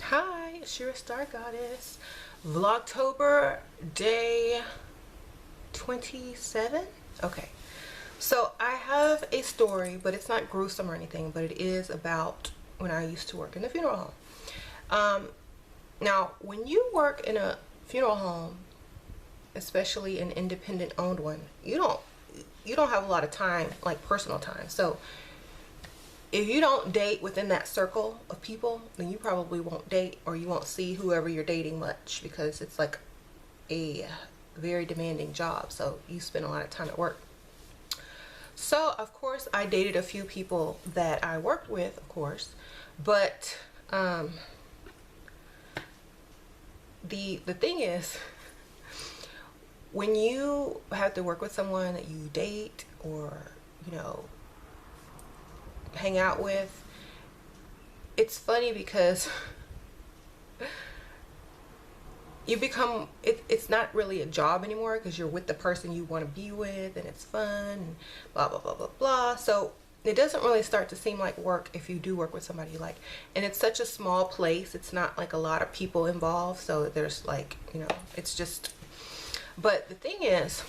Hi, it's your Star Goddess. Vlogtober day 27. Okay, so I have a story, but it's not gruesome or anything, but it is about when I used to work in the funeral home. Now, when you work in a funeral home, especially an independent owned one, you don't have a lot of time, like personal time. So if you don't date within that circle of people, then you probably won't date, or you won't see whoever you're dating much, because it's like a very demanding job. So you spend a lot of time at work. So of course I dated a few people that I worked with, of course, but the thing is, when you have to work with someone that you date or hang out with, it's funny because you become it's not really a job anymore, because you're with the person you want to be with, and it's fun and blah blah blah blah blah. So it doesn't really start to seem like work if you do work with somebody you like. And it's such a small place, it's not like a lot of people involved, so there's like, it's just. But the thing is,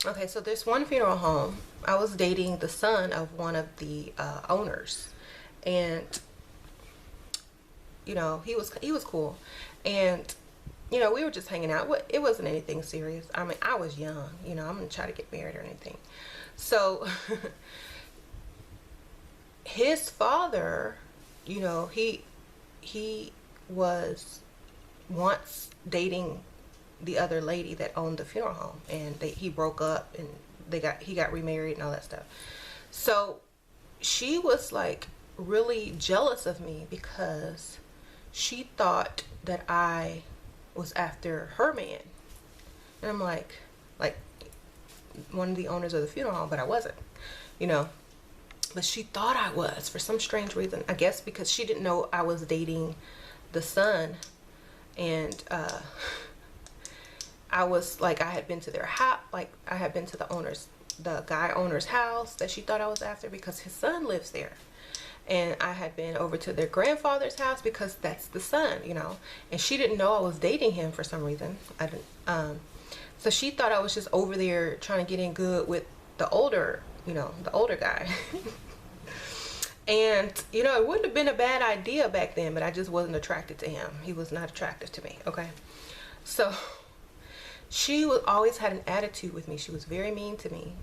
okay, so there's one funeral home. I was dating the son of one of the owners, and he was cool, and we were just hanging out. It wasn't anything serious. I mean, I was young, I'm gonna try to get married or anything. So his father, he was once dating the other lady that owned the funeral home, and he broke up, and he got remarried and all that stuff. So she was like really jealous of me because she thought that I was after her man, and I'm like one of the owners of the funeral home, but I wasn't, but she thought I was, for some strange reason. I guess because she didn't know I was dating the son, and I was like, I had been to their house, like I had been to the guy owner's house that she thought I was after, because his son lives there. And I had been over to their grandfather's house because that's the son, and she didn't know I was dating him for some reason. I didn't, so she thought I was just over there trying to get in good with the older guy. And it wouldn't have been a bad idea back then, but I just wasn't attracted to him. He was not attractive to me. Okay, so she always had an attitude with me. She was very mean to me,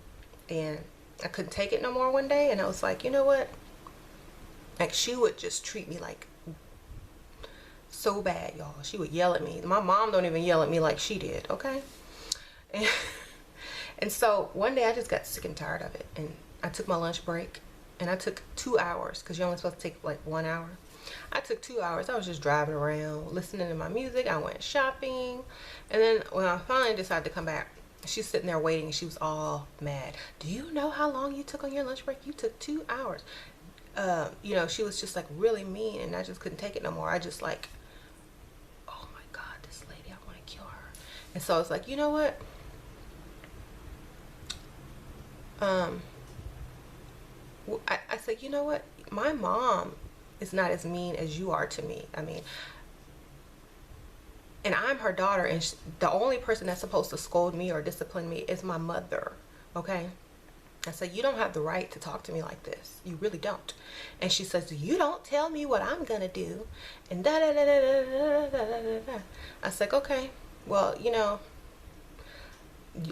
and I couldn't take it no more one day, and I was like, you know what? Like, she would just treat me like so bad, y'all. She would yell at me. My mom don't even yell at me like she did, okay? And so one day I just got sick and tired of it, and I took my lunch break, and I took 2 hours, because you're only supposed to take like 1 hour. I took 2 hours. I was just driving around, listening to my music. I went shopping. And then when I finally decided to come back, she's sitting there waiting, and she was all mad. Do you know how long you took on your lunch break? You took 2 hours. She was just like really mean, and I just couldn't take it no more. I just like, oh my God, this lady, I want to kill her. And so I was like, you know what? I said, you know what? My mom is not as mean as you are to me. I mean, and I'm her daughter, and the only person that's supposed to scold me or discipline me is my mother, okay? I said, you don't have the right to talk to me like this. You really don't. And she says, you don't tell me what I'm gonna do, and da da da da da da da da da. I was like, okay, well,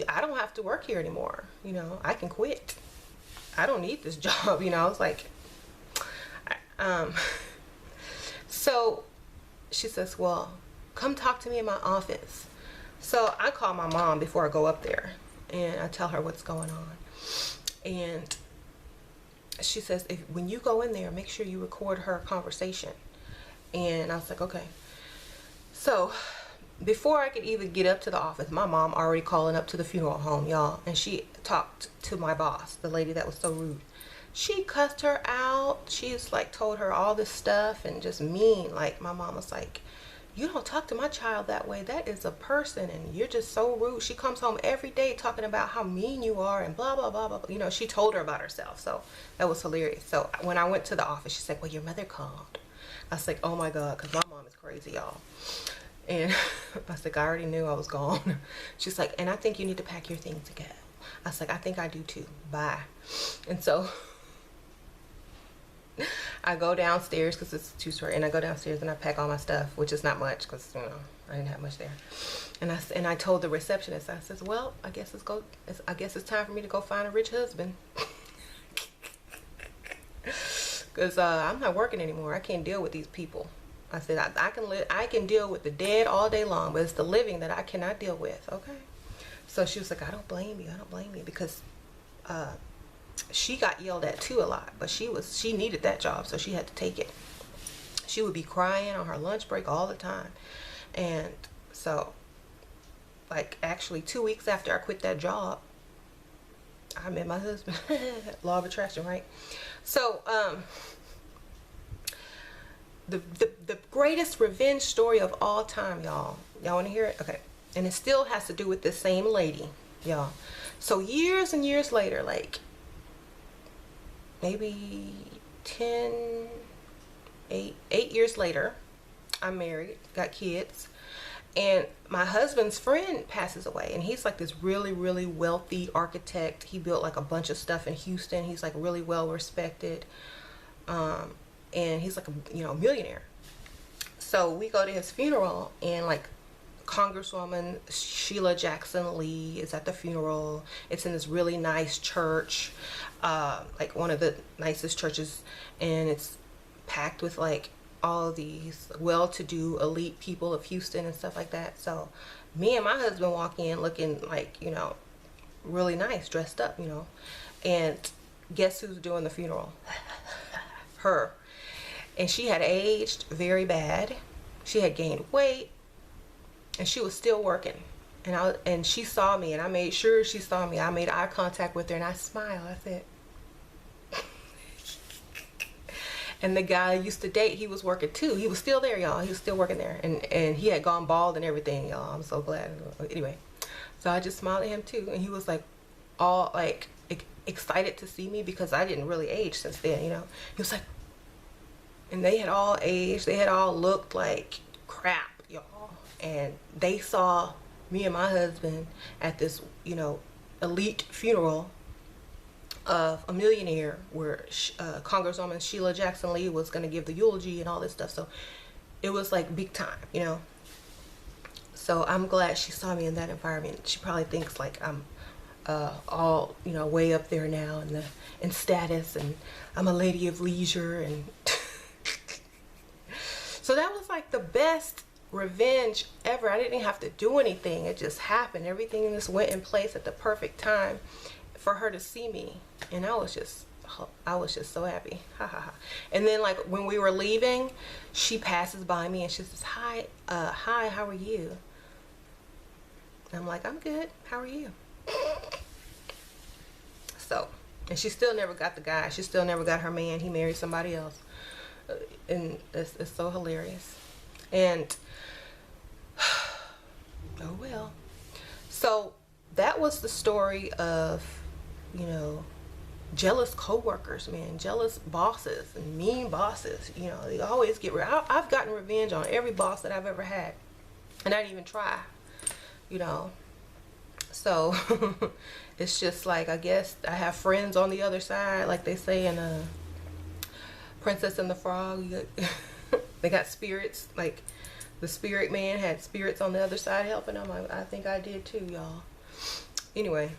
I don't have to work here anymore. I can quit. I don't need this job. I was like, so she says, well, come talk to me in my office. So I call my mom before I go up there, and I tell her what's going on. And she says, when you go in there, make sure you record her conversation. And I was like, okay. So before I could even get up to the office, my mom already calling up to the funeral home, y'all. And she talked to my boss, the lady that was so rude. She cussed her out. She's like told her all this stuff, and just mean. Like, my mom was like, you don't talk to my child that way. That is a person, and you're just so rude. She comes home every day talking about how mean you are and blah blah blah blah. She told her about herself. So that was hilarious. So when I went to the office, she said, well, your mother called. I was like, oh my God, because my mom is crazy, y'all. And I was like, I already knew I was gone. She's like, and I think you need to pack your things to go. I was like, I think I do too. Bye. And so I go downstairs because it's a two-story, and I go downstairs and I pack all my stuff, which is not much because, you know, I didn't have much there. And I told the receptionist, I says, well, I guess it's time for me to go find a rich husband. Because I'm not working anymore. I can't deal with these people. I said, I can deal with the dead all day long, but it's the living that I cannot deal with. Okay. So she was like, I don't blame you. I don't blame you, because she got yelled at too a lot, but she needed that job, so she had to take it. She would be crying on her lunch break all the time. And so, like, actually 2 weeks after I quit that job, I met my husband. Law of attraction, right? So the greatest revenge story of all time, y'all want to hear it? Okay. And it still has to do with this same lady, y'all. So years and years later, like maybe 8 years later, I'm married, got kids, and my husband's friend passes away, and he's like this really, really wealthy architect. He built like a bunch of stuff in Houston. He's like really well respected, and he's like a millionaire. So we go to his funeral, and like Congresswoman Sheila Jackson Lee is at the funeral. It's in this really nice church, like one of the nicest churches, and it's packed with like all of these well-to-do elite people of Houston and stuff like that. So me and my husband walk in looking like, really nice, dressed up, and guess who's doing the funeral? Her. And she had aged very bad. She had gained weight, and she was still working. And she saw me, and I made sure she saw me. I made eye contact with her, and I smiled. I said, and the guy I used to date, he was working too. He was still there, y'all. He was still working there. And he had gone bald and everything, y'all. I'm so glad. Anyway, so I just smiled at him too. And he was like all like excited to see me, because I didn't really age since then, He was like, and they had all aged. They had all looked like crap, y'all. And they saw me and my husband at this, elite funeral of a millionaire, where Congresswoman Sheila Jackson Lee was going to give the eulogy and all this stuff. So it was like big time, So I'm glad she saw me in that environment. She probably thinks like I'm all, way up there now in status, and I'm a lady of leisure. And so that was like the best revenge ever. I didn't have to do anything. It just happened. Everything just went in place at the perfect time for her to see me, and I was just so happy. Ha ha ha. And then like when we were leaving, she passes by me and she says, hi, how are you? And I'm like, I'm good, how are you? So, and she still never got the guy. She still never got her man. He married somebody else. And it's so hilarious. And oh well. So that was the story of, jealous coworkers, man, jealous bosses and mean bosses. They always get I've gotten revenge on every boss that I've ever had, and I didn't even try, So it's just like, I guess I have friends on the other side, like they say in Princess and the Frog. They got spirits, like the spirit man had spirits on the other side helping them. I think I did too, y'all. Anyway.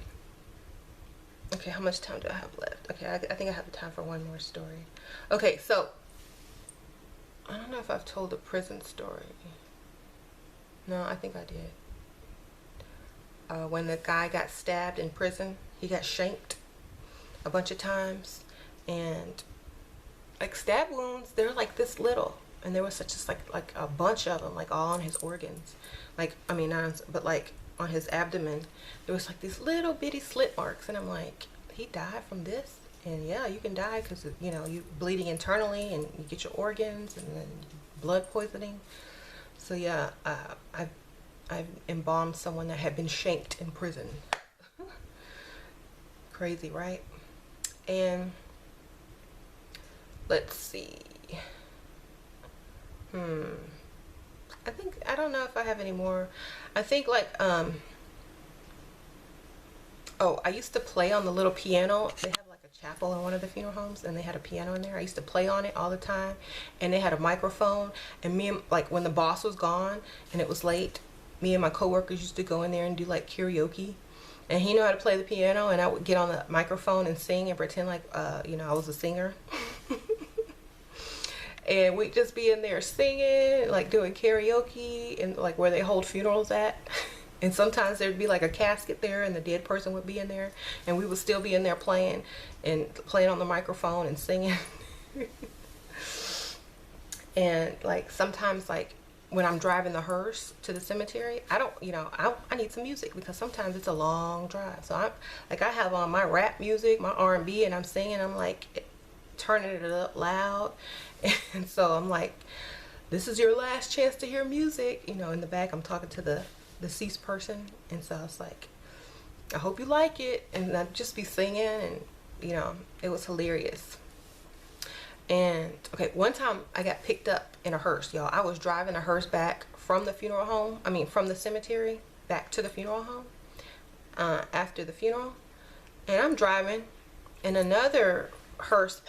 Okay, how much time do I have left? Okay, I think I have time for one more story. Okay, so I don't know if I've told the prison story. No, I think I did. When the guy got stabbed in prison, he got shanked a bunch of times, and like stab wounds, they're like this little, and there was such just like a bunch of them, like all on his organs, like but like on his abdomen, there was like these little bitty slit marks, and I'm like, he died from this? And yeah, you can die because you bleeding internally, and you get your organs, and then blood poisoning. So yeah, I've embalmed someone that had been shanked in prison. Crazy, right? And let's see. I think, I don't know if I have any more. I think like, oh, I used to play on the little piano. They have like a chapel in one of the funeral homes, and they had a piano in there. I used to play on it all the time, and they had a microphone. And me and, like, when the boss was gone and it was late, me and my coworkers used to go in there and do like karaoke. And he knew how to play the piano, and I would get on the microphone and sing and pretend like, you know, I was a singer. And we'd just be in there singing, like doing karaoke, and like where they hold funerals at. And sometimes there'd be like a casket there, and the dead person would be in there, and we would still be in there playing on the microphone and singing. And like sometimes, like when I'm driving the hearse to the cemetery, I don't, you know, I need some music, because sometimes it's a long drive. So I have on my rap music, my R&B, and I'm singing. I'm like turning it up loud. And so I'm like, this is your last chance to hear music. You know, in the back, I'm talking to the deceased person. And so I was like, I hope you like it. And I'd just be singing, and, you know, it was hilarious. And, okay, one time I got picked up in a hearse, y'all. I was driving a hearse back from the funeral home. I mean, from the cemetery back to the funeral home after the funeral. And I'm driving, and another hearse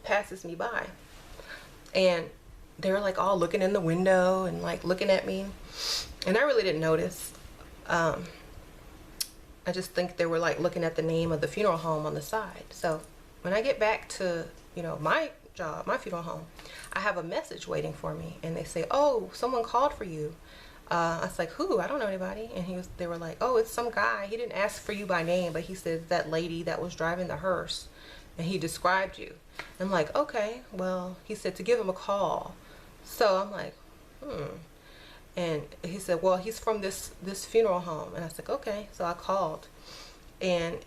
passes me by. And they were like all looking in the window and like looking at me, and I really didn't notice. I just think they were like looking at the name of the funeral home on the side. So when I get back to, you know, my job, my funeral home, I have a message waiting for me, and they say, oh, someone called for you. I was like, who? I don't know anybody. And they were like, oh, it's some guy. He didn't ask for you by name, but he said that lady that was driving the hearse, and he described you. I'm like, okay, well, he said to give him a call. So I'm like, And he said, well, he's from this funeral home. And I was like, okay. So I called, and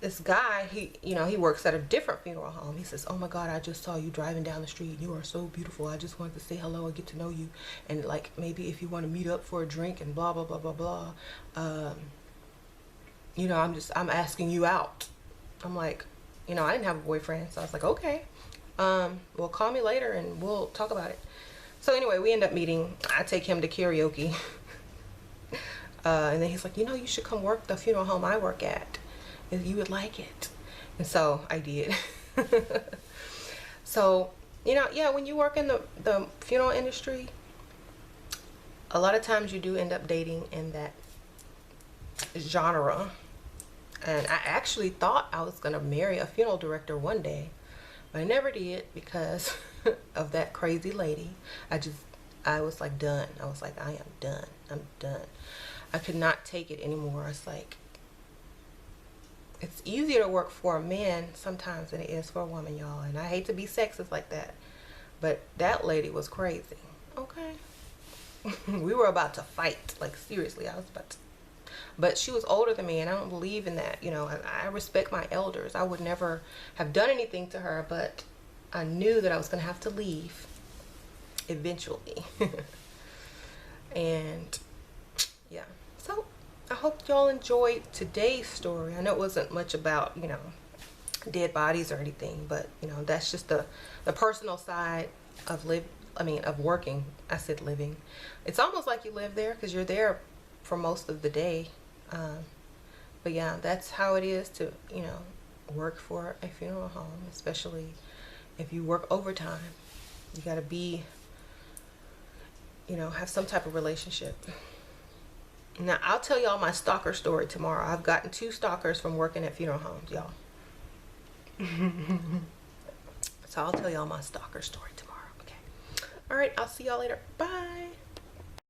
this guy, he works at a different funeral home. He says, oh my God, I just saw you driving down the street. You are so beautiful. I just wanted to say hello and get to know you. And like, maybe if you want to meet up for a drink and blah, blah, blah, blah, blah. You know, I'm asking you out. I'm like, you know, I didn't have a boyfriend. So I was like, okay, well, call me later and we'll talk about it. So anyway, we end up meeting. I take him to karaoke. And then he's like, you know, you should come work the funeral home I work at. You would like it. And so I did. So, you know, yeah, when you work in the funeral industry, a lot of times you do end up dating in that genre. And I actually thought I was going to marry a funeral director one day, but I never did because of that crazy lady. I was like done. I was like, I am done. I'm done. I could not take it anymore. It's like, it's easier to work for a man sometimes than it is for a woman, y'all. And I hate to be sexist like that, but that lady was crazy. Okay. We were about to fight. Like, seriously, I was about to. But she was older than me, and I don't believe in that. You know, I respect my elders. I would never have done anything to her, but I knew that I was going to have to leave eventually. And yeah, so I hope y'all enjoyed today's story. I know it wasn't much about, you know, dead bodies or anything, but you know, that's just the personal side of of working. I said living. It's almost like you live there because you're there for most of the day. But yeah, that's how it is to, you know, work for a funeral home, especially if you work overtime. You got to be, you know, have some type of relationship. Now, I'll tell y'all my stalker story tomorrow. I've gotten 2 stalkers from working at funeral homes, y'all. So I'll tell y'all my stalker story tomorrow. Okay. All right. I'll see y'all later. Bye.